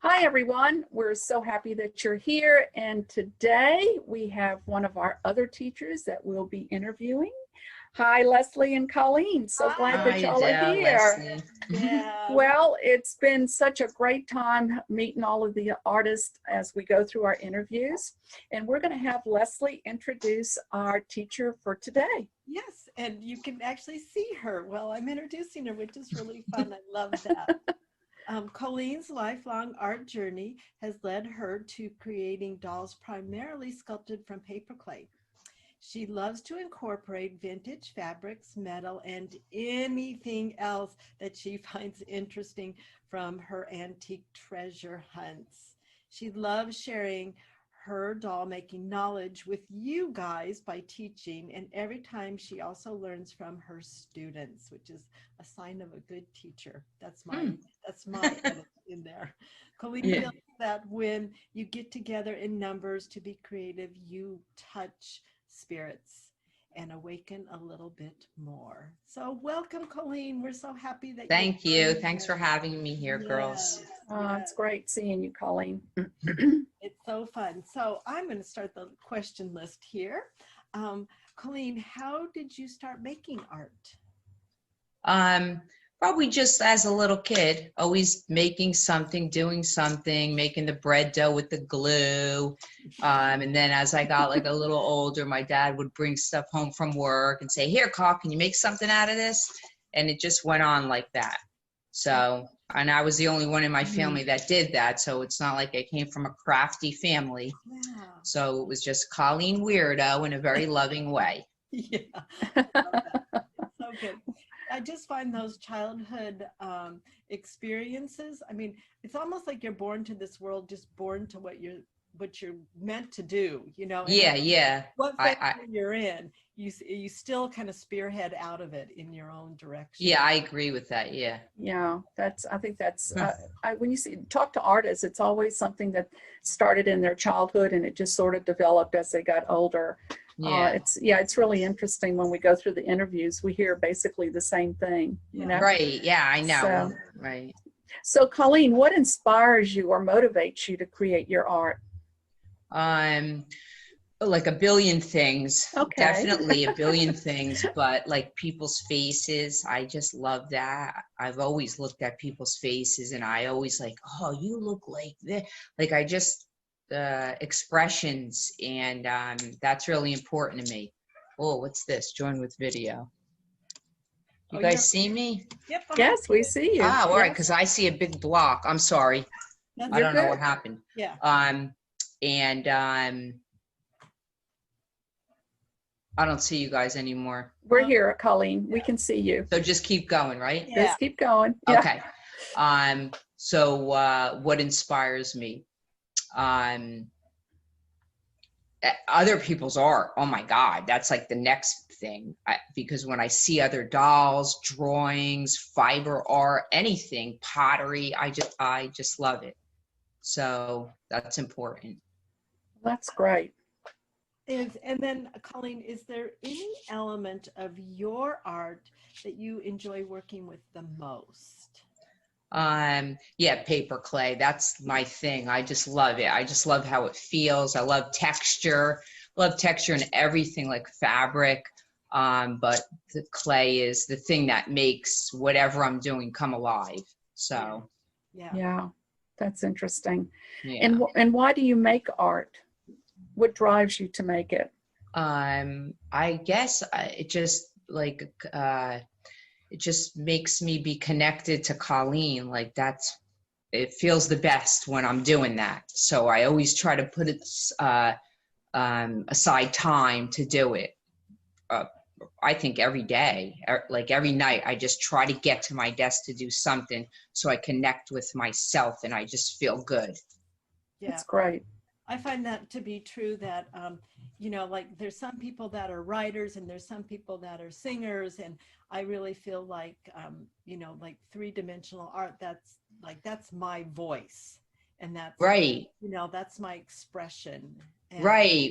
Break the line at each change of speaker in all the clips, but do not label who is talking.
Hi, everyone. We're so happy that you're here. And today we have one of our other teachers that we'll be interviewing. Hi, Leslie and Colleen. So glad that y'all are here.
Yeah.
Well, it's been such a great time meeting all of the artists as we go through our interviews. And we're going to have Leslie introduce our teacher for today.
Yes, and you can actually see her while I'm introducing her, which is really fun. I love that. Colleen's lifelong art journey has led her to creating dolls primarily sculpted from paper clay. She loves to incorporate vintage fabrics, metal, and anything else that she finds interesting from her antique treasure hunts. She loves sharing her doll making knowledge with you guys by teaching, and every time she also learns from her students, which is a sign of a good teacher. That's my edit in there. Colleen feels that when you get together in numbers to be creative, you touch spirits and awaken a little bit more. So welcome, Colleen. We're so happy that
Thank you. Thanks for having me here, girls.
It's great seeing you, Colleen.
It's so fun. So I'm going to start the question list here. Colleen, how did you start making art?
Probably just as a little kid, always making something, doing something, making the bread dough with the glue. And then as I got like a little older, my dad would bring stuff home from work and say, "Here, Carl, can you make something out of this?" And it just went on like that. So, and I was the only one in my family that did that. So it's not like I came from a crafty family.
Yeah.
So it was just Colleen Weirdo in a very loving way.
Yeah. I love that. It's so good. I just find those childhood experiences, I mean, it's almost like you're born to this world, just born to what you're meant to do, you know?
Yeah.
What family you're in, you still kind of spearhead out of it in your own direction.
Yeah, I agree with that. Yeah.
Yeah, I think that's, when you talk to artists, it's always something that started in their childhood and it just sort of developed as they got older.
Yeah.
It's really interesting when we go through the interviews, we hear basically the same thing, you know?
Right. Yeah, I know.
So,
right.
So Colleen, what inspires you or motivates you to create your art?
Like a billion things.
Okay.
Definitely a billion things, but like people's faces, I just love that. I've always looked at people's faces and I always like, oh, you look like this. Like I just expressions, and that's really important to me. Oh, what's this? Join with video. You guys see me?
Yep.
Yes, we see you.
Ah, all right, because I see a big block. I'm sorry. I don't know what happened.
Yeah.
And I don't see you guys anymore.
We're here, Colleen. We can see you.
So just keep going, right?
Yeah. Just keep going.
Yeah. Okay. So what inspires me? Other people's art. Oh my God, that's like the next thing. Because when I see other dolls, drawings, fiber art, anything, pottery, I just love it. So that's important.
That's great.
And then, Colleen, is there any element of your art that you enjoy working with the most?
Yeah, paper clay. That's my thing. I just love it. I just love how it feels. I love texture. Love texture and everything, like fabric. But the clay is the thing that makes whatever I'm doing come alive. So
yeah, that's interesting.
Yeah.
And why do you make art? What drives you to make it?
I guess it just like it just makes me be connected to Colleen. Like it feels the best when I'm doing that. So I always try to put it aside time to do it. I think every day, like every night, I just try to get to my desk to do something so I connect with myself and I just feel good.
Yeah.
That's great.
I find that to be true that, you know, like there's some people that are writers and there's some people that are singers. And I really feel like, you know, like three-dimensional art, that's my voice. And that's,
right.
You know, that's my expression. And,
right.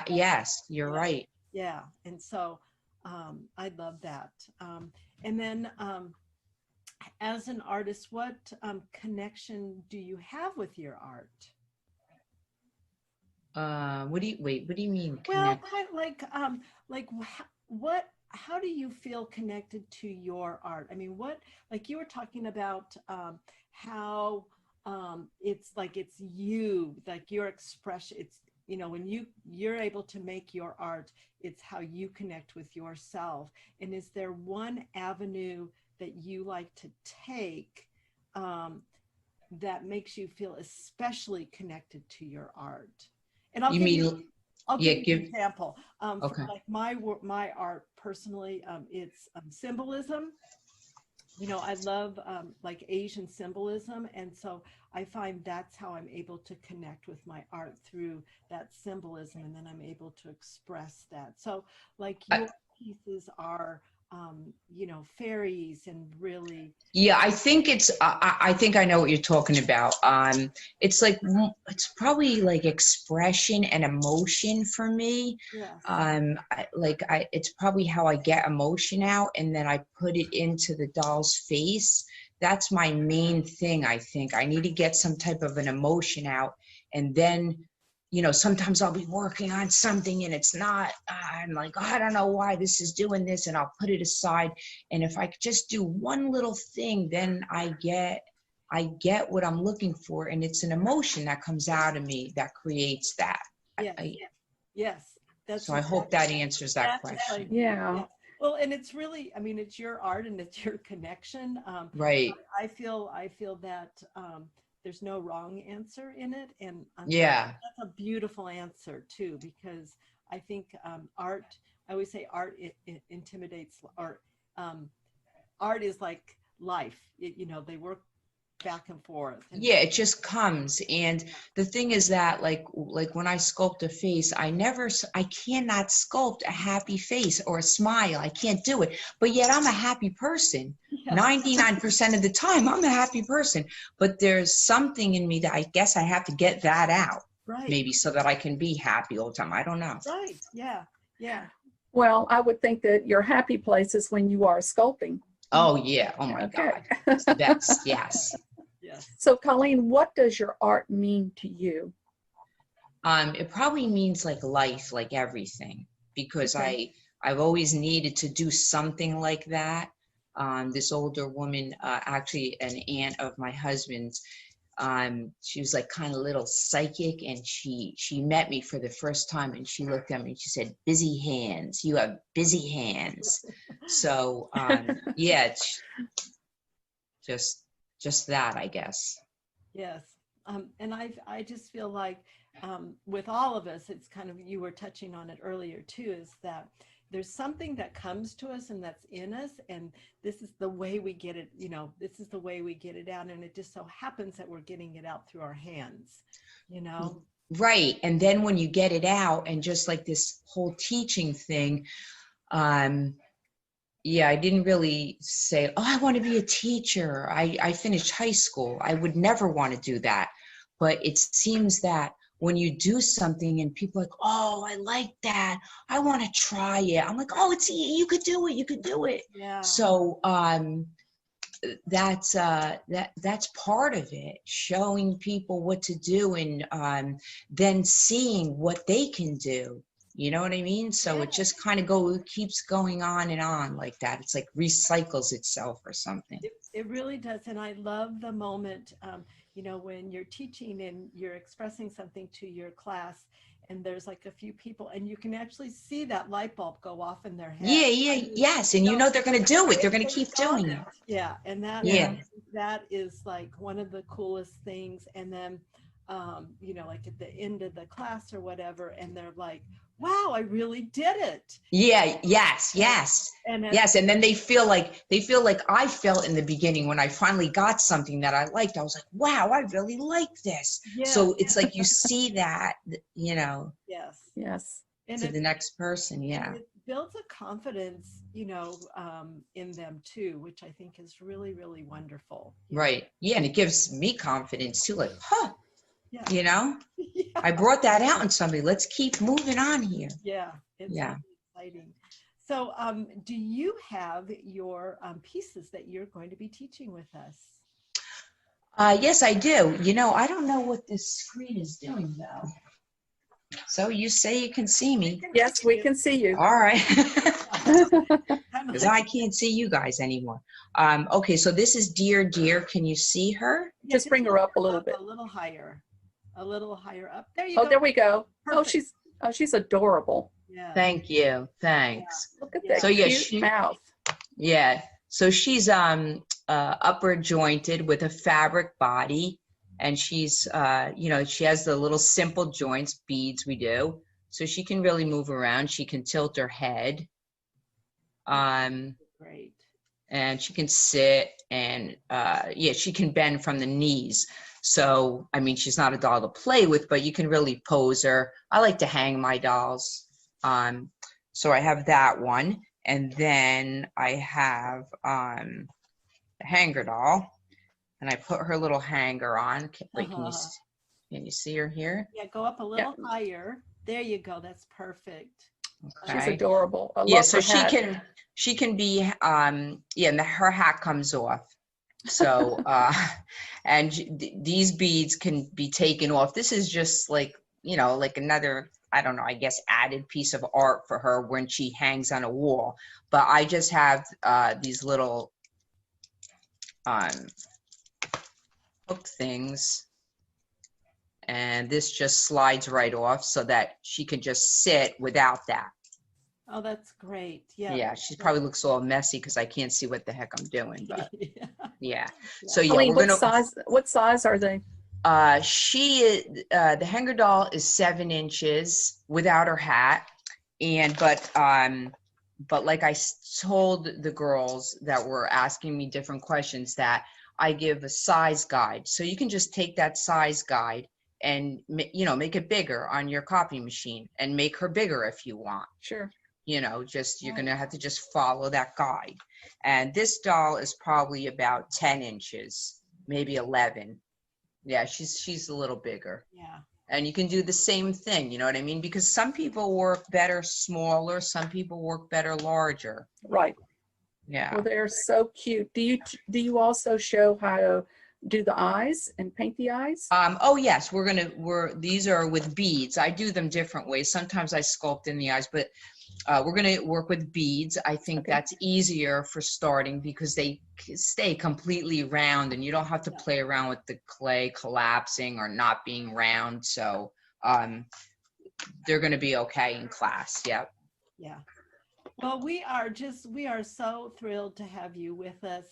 Yes, you're right.
Yeah. And so I love that. And then as an artist, what connection do you have with your art?
What do you mean?
Well,
Connect?
kind of like what, how do you feel connected to your art? I mean, what, like you were talking about how it's like it's you, like your expression. It's, you know, when you're able to make your art, it's how you connect with yourself. And is there one avenue that you like to take that makes you feel especially connected to your art? And I'll
You
give
mean,
you, I'll
yeah,
give you an example.
okay.
For like my art personally, it's symbolism. You know, I love like Asian symbolism. And so I find that's how I'm able to connect with my art, through that symbolism. And then I'm able to express that. So like your pieces are, you know, fairies and really.
Yeah, I think I think I know what you're talking about. It's like, it's probably like expression and emotion for me.
Yes.
It's probably how I get emotion out, and then I put it into the doll's face. That's my main thing. I think I need to get some type of an emotion out, and then, you know, sometimes I'll be working on something and it's not, I'm like, oh, I don't know why this is doing this, and I'll put it aside. And if I could just do one little thing, then I get what I'm looking for, and it's an emotion that comes out of me that creates that.
Yes. Yes. That's
So I hope that answers that
that's
question.
Yeah.
Well, and it's really, I mean, it's your art and it's your connection.
Right.
I feel that there's no wrong answer in it. And
Yeah.
that's a beautiful answer too, because I think art, I always say art, it intimidates, or art is like life. You know, they work back and forth. And
yeah, it just comes. And the thing is that like when I sculpt a face, I cannot sculpt a happy face or a smile. I can't do it, but yet I'm a happy person. 99% of the time I'm a happy person, but there's something in me that I guess I have to get that out,
right,
maybe, so that I can be happy all the time. I don't know.
right. Yeah.
Well, I would think that your happy place is when you are sculpting.
Oh yeah. Oh my
Okay.
God. It's the best. Yes.
Yes.
So Colleen, what does your art mean to you?
It probably means like life, like everything, because
Okay.
I've always needed to do something like that. This older woman, actually an aunt of my husband's, she was like kind of little psychic, and she met me for the first time, and she looked at me and she said, "Busy hands. You have busy hands." So yeah, it's just that, I guess.
Yes. And I just feel like with all of us, it's kind of, you were touching on it earlier too, is that there's something that comes to us and that's in us, and this is the way we get it, you know, this is the way we get it out. And it just so happens that we're getting it out through our hands, you know?
Right. And then when you get it out, and just like this whole teaching thing, yeah, I didn't really say, oh, I want to be a teacher. I finished high school. I would never want to do that. But it seems that when you do something and people are like, oh, I like that, I want to try it, I'm like, oh, you could do it. You could do it.
Yeah.
So that's part of it, showing people what to do, and then seeing what they can do. You know what I mean? So it just kind of keeps going on and on like that. It's like recycles itself or something.
It really does. And I love the moment, you know, when you're teaching and you're expressing something to your class, and there's like a few people, and you can actually see that light bulb go off in their head.
Yes. And you know they're going to do it. They're going to keep doing it.
Yeah. And that is like one of the coolest things. And then, you know, like at the end of the class or whatever, and they're like, wow, I really did it.
Yeah. Yes. And then they feel like I felt in the beginning when I finally got something that I liked. I was like, wow, I really like this. So it's like you see that, you know.
Yes. And
to the next person. Yeah.
It builds a confidence, you know, in them too, which I think is really, really wonderful.
Right. Yeah. And it gives me confidence too. Like, huh.
Yeah.
You know, I brought that out in somebody. Let's keep moving on here.
Yeah. It's really exciting. So do you have your pieces that you're going to be teaching with us?
Yes, I do. You know, I don't know what this screen is doing though. So you say you can see me.
Yes, we can see you.
All right.
I'm
Because
like,
I can't see you guys anymore. Okay, so this is Dear Dear. Can you see her?
yeah,
Just bring her up a little bit.
A little higher up. There you
Oh,
go.
there we go.
Perfect.
She's adorable.
Yeah.
Thank you. Thanks.
Look at
Yeah.
that
So yeah,
cute mouth.
yeah. So she's upper jointed with a fabric body, and she's you know, she has the little simple joints, beads we do. So she can really move around. She can tilt her head.
Great.
And she can sit, and yeah, she can bend from the knees. So I mean, she's not a doll to play with, but you can really pose her. I like to hang my dolls. So I have that one, and then I have a hanger doll, and I put her little hanger on. Wait, can you see her here?
Yeah, go up a little higher. There you go. That's perfect.
Okay.
She's adorable. I
Yeah,
love
so
her hat.
she can be yeah, and her hat comes off. So and these beads can be taken off. This is just like, you know, like another, I don't know, I guess added piece of art for her when she hangs on a wall. But I just have these little hook things, and this just slides right off so that she can just sit without that.
Oh, that's great. Yeah.
Yeah, she probably looks all messy because I can't see what the heck I'm doing, but
Yeah.
yeah. So yeah,
Colleen,
we're gonna.
what size are they?
The hanger doll is 7 inches without her hat, and but like I told the girls that were asking me different questions, that I give a size guide, so you can just take that size guide and, you know, make it bigger on your copy machine and make her bigger if you want.
Sure.
You know, just you're gonna have to just follow that guide. And this doll is probably about 10 inches, maybe 11. Yeah, she's a little bigger.
Yeah.
And you can do the same thing, you know what I mean? Because some people work better smaller, some people work better larger.
Right.
Yeah.
Well, they're so cute. Do you also show how to do the eyes and paint the eyes?
Oh yes, these are with beads. I do them different ways. Sometimes I sculpt in the eyes, but we're going to work with beads. I think that's easier for starting because they stay completely round and you don't have to play around with the clay collapsing or not being round. So they're going to be okay in class. Yep.
Yeah. Well, we are so thrilled to have you with us.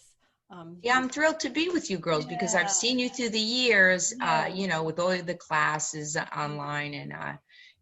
Yeah, I'm thrilled to be with you girls because I've seen you through the years, you know, with all of the classes online, and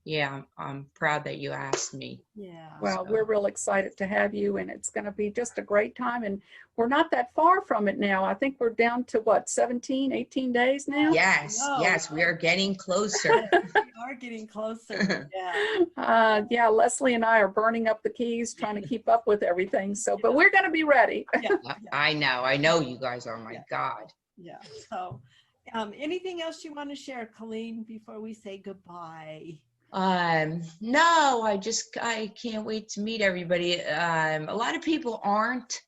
yeah, I'm proud that you asked me.
Yeah.
Well,
So.
we're real excited to have you, and it's going to be just a great time. And we're not that far from it now. I think we're down to what, 17, 18 days now?
Yes, yes, we are getting closer.
We are getting closer. Yeah.
Yeah, Leslie and I are burning up the keys, trying to keep up with everything. So, but we're going to be ready.
Yeah.
I know you guys are. My God.
Yeah. So, anything else you want to share, Colleen, before we say goodbye?
No, I can't wait to meet everybody. A lot of people aren't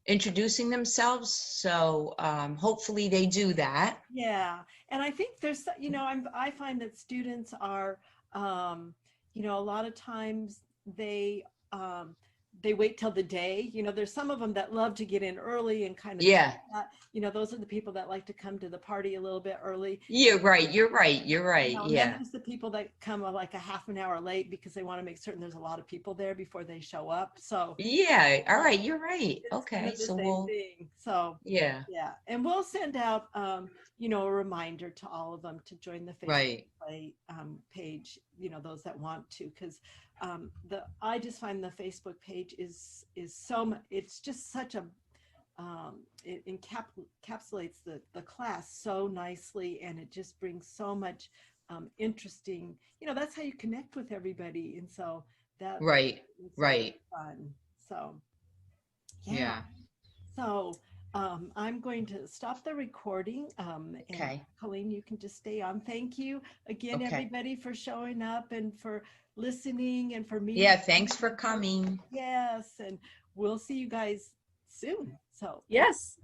introducing themselves, so hopefully they do that.
Yeah, and I think there's, you know, I find that students are, you know, a lot of times they wait till the day. You know, there's some of them that love to get in early and kind of, you know, those are the people that like to come to the party a little bit early.
You're right. You know,
And then there's the people that come like a half an hour late because they want to make certain there's a lot of people there before they show up. So
yeah, all right, you're right.
it's
Okay,
kind of the
so
same thing. So
yeah,
and we'll send out you know, a reminder to all of them to join the Facebook page, you know, those that want to, because I just find the Facebook page is so much, it's just such a it encapsulates the class so nicely, and it just brings so much interesting, you know, that's how you connect with everybody, and so that
right
fun. So
yeah.
so I'm going to stop the recording.
Okay.
And Colleen, you can just stay on. Thank you again,
Okay.
everybody, for showing up and for listening and for meeting.
Yeah, thanks for coming.
Yes, and we'll see you guys soon. So
Yes.